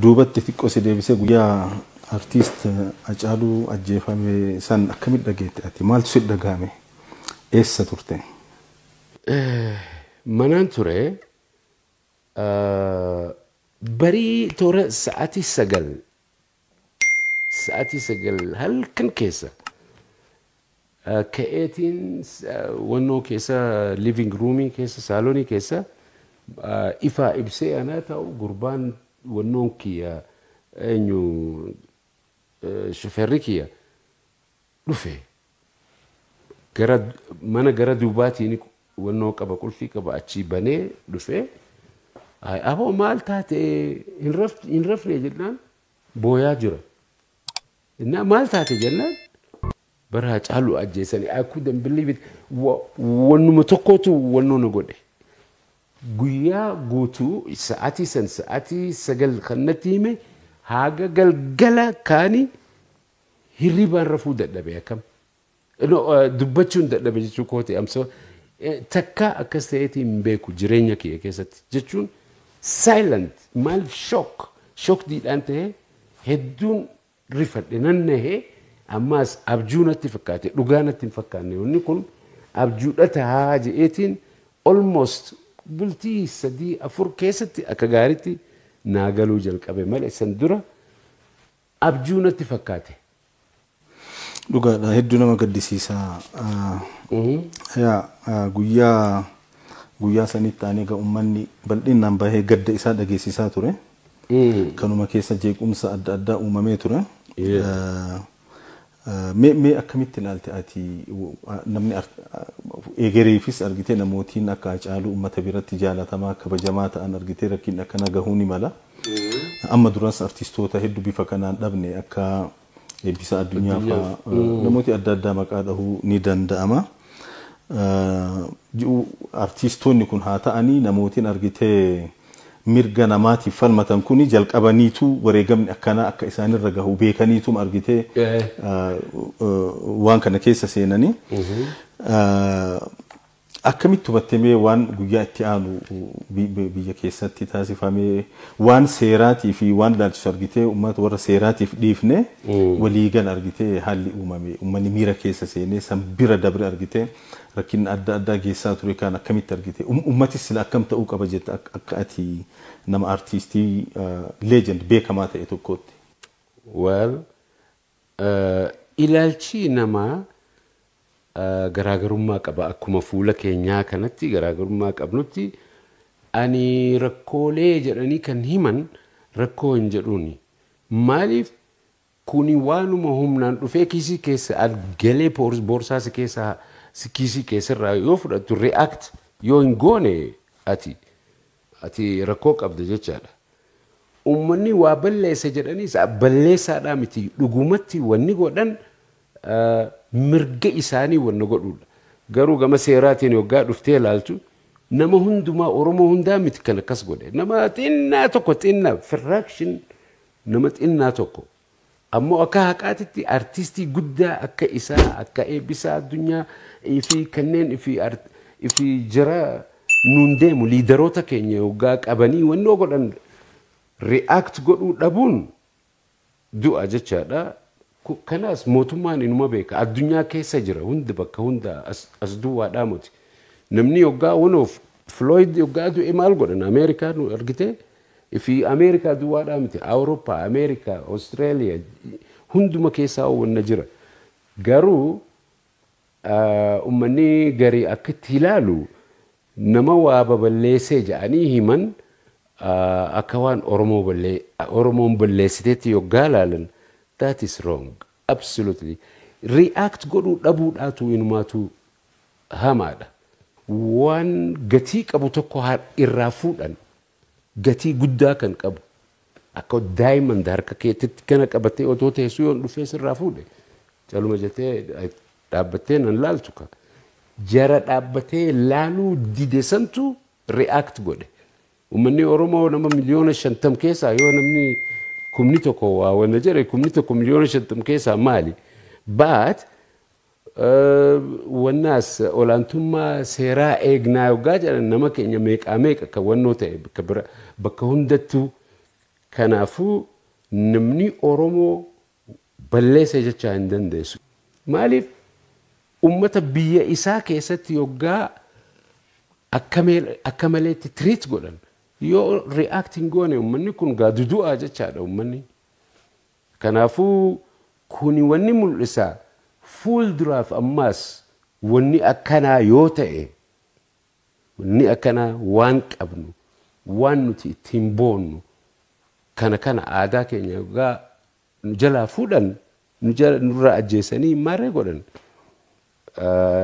duubatti xiqqoo si deebisee guyyaa artiist Hacaaluu ajjeefame san akkamitti dhageette ati? Maaltu si dhagahame? Eessa turte? Manaan ture barii toora sa'aatii 9 halkan keessa ka'eetiin wannoo keessa living roomii keessa saalonii keessa ifaa ibsee anaa ta'u gurbaan wannoon kiyya eenyu shofeerri kiyya dhufe gara mana gara duubaatiin wannoo qaba qulfii qaba achi banee dhufe aboo maal taate hin rafne jennaan booyaa jira innaa maal taate jennaan bara Hacaaluu ajjeesanii I couldn't believe it wannuma tokkotu wannoo na godhe guyyaa guutuu sa'aatii 9 kannatti hime haga galgala kaanii hirribaan rafuu dadhabe akkam dubbachuun dadhabe jechuu kooti amsa takka akkas ta'eetiin hin beeku jireenya kiyya keessatti jechuun silent maal shock diidhaan ta'e hedduun rifadhe nannahee ammaas abjuu natti fakkaate dhugaa natti hin fakkaanne wanni kun abjuudha tahaa je'eetiin almost bultii 3-4 keessatti akka gaariitti naagaluu jalqabe malee san dura abjuu natti fakkaate. Dhugaadha hedduu nama gaddisiisaa. Guyyaa sanitti taanee egaa uummanni bal'inaan bahee gadda isaa dhageessisaa ture. Kanuma keessa jeequmsa adda addaa uumamee ture. Mee akkamitti ilaalte ati namni egereefis argitee namootiin akka Hacaaluu uummata biratti jaalatamaa kabajamaa ta'an argitee rakkin akkana gahuu ni mala. Amma duras artistoota hedduu bifa kanaan dhabne akka eebbisa addunyaa fa'aa namooti adda addaa maqaa dhahuu ni danda'ama. Artistoonni kun haa ta'anii namootiin argitee mirga namaatiif falmatan kuni jalqabaniitu wareegamni akkana akka isaanirra gahu beekaniitu argitee waan kana keessa seenanii akkamitti hubattamee waan guyyaa itti aanu biyya keessatti taasifamee waan seeraatii fi waan ilaalchisu argitee uummata warra seeraatiif dhiifne waliigal argitee haalli uumame uummanni miira keessa seenee san bira dabre argitee rakkin adda addaa geessaa ture kan akkamitti argitee uummatis sila akkam ta'uu qaba jette akka ati nama artistii legend beekamaa ta'e tokkotti. Well ilaalchi namaa garaagarummaa qaba akkuma fuula keenyaa kanatti garaagarummaa qabnutti ani rakkoolee jedhanii kan himan rakkoo hin jedhuuni maaliif kuni waanuma humnaan dhufee kiisii keessa galee boorsaasi keessa kiisii keessarraa yoo fudhattu react yoo hin goone ati rakkoo qabda jechaadha. Uummanni waa balleessa jedhaniis balleessaadhaa miti dhugumatti wanni godhan mirga isaanii wanna godhuudha. Garuu gama seeraatiin yoggaa dhuftee ilaaltu nama hundumaa Oromoo hundaa miti kan akkas godhe. Nama xinnaa tokko xinnaa fraction nama xinnaa tokko. Ammoo akka haqaatitti artistii guddaa akka isaa akka eebbisaa addunyaa fi kanneen ifi jira nuun deemu liidaroota keenya yoggaa qabanii wannoo godhan react godhuu dhabuun du'a jechaadha. Kanaas mootummaan inuma beeka addunyaa keessa jira hundi bakka hunda as duwwaadhaa miti namni yoggaa wanoof Floyd yoggaa du'e maal godhan Ameerikaa nu argite fi Ameerikaa duwwaadhaa miti Awurooppaa Ameerikaa Austraaliyaa hunduma keessaa wanna jira garuu uummanni garii akka itti ilaalu nama waa baballeessee jedhanii himan akka waan Oromoon balleessiteetti yoggaa ilaalan. That is wrong. Absolutely. React godhu dhabuudhaatu inumaatu hamaadha. Waan gatii qabu tokko irraa fuudhan gatii guddaa kan qabu akka diamond harka keetitti kana qabatee otoo teessu yoon dhufee sirraa fuudhe caluma jettee dhaabbattee nan laaltu ka jara dhaabbatee laaluu dide santu react godhe. Uummanni Oromoo nama miliyoona 50 keessaa yoo namni kumni tokko waa wanna jedhe kumni tokko miliyoona 50 keessaa maali but wannaas olaantummaa seeraa eegnaa yoggaa jedhan nama keenya meeqa kan wannoo ta'e bakka hundattuu Kanaafuu namni Oromoo balleessa jechaa hin dandeessu. Maaliif ummata biyya isaa keessatti yoggaa akka maleetti treat godhan yoo reacting goone ummanni kun gaadudu'aa jechaadha ummanni. Kanaafuu kuni wanni mul'isa fuulduraaf ammaas wanni akkanaa yoo ta'e wanni akkanaa waan qabnu waan nuti ittiin boonnu kana aadaa keenya yoggaa nu jalaa fuudhan nurra ajjeesanii maarree godhan.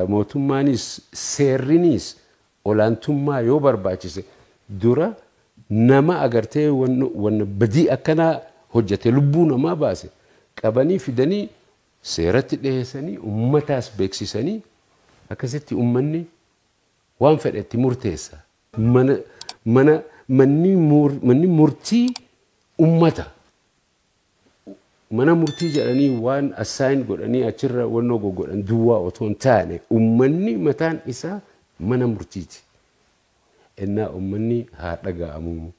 Mootummaanis seerrinis olaantummaa yoo barbaachise dura nama agartee wanna badii akkanaa hojjete lubbuu namaa baase qabanii fidanii seeratti dhiyeessanii ummataas beeksisanii akkasitti ummanni waan fedhetti murteessa. Manni murtii ummata. Mana murtii jedhanii waan assign godhanii achirra wannoo godhan duwwaa otoo hin taane ummanni mataan isaa mana murtiiti. Innaa ummanni haa dhaga'amu.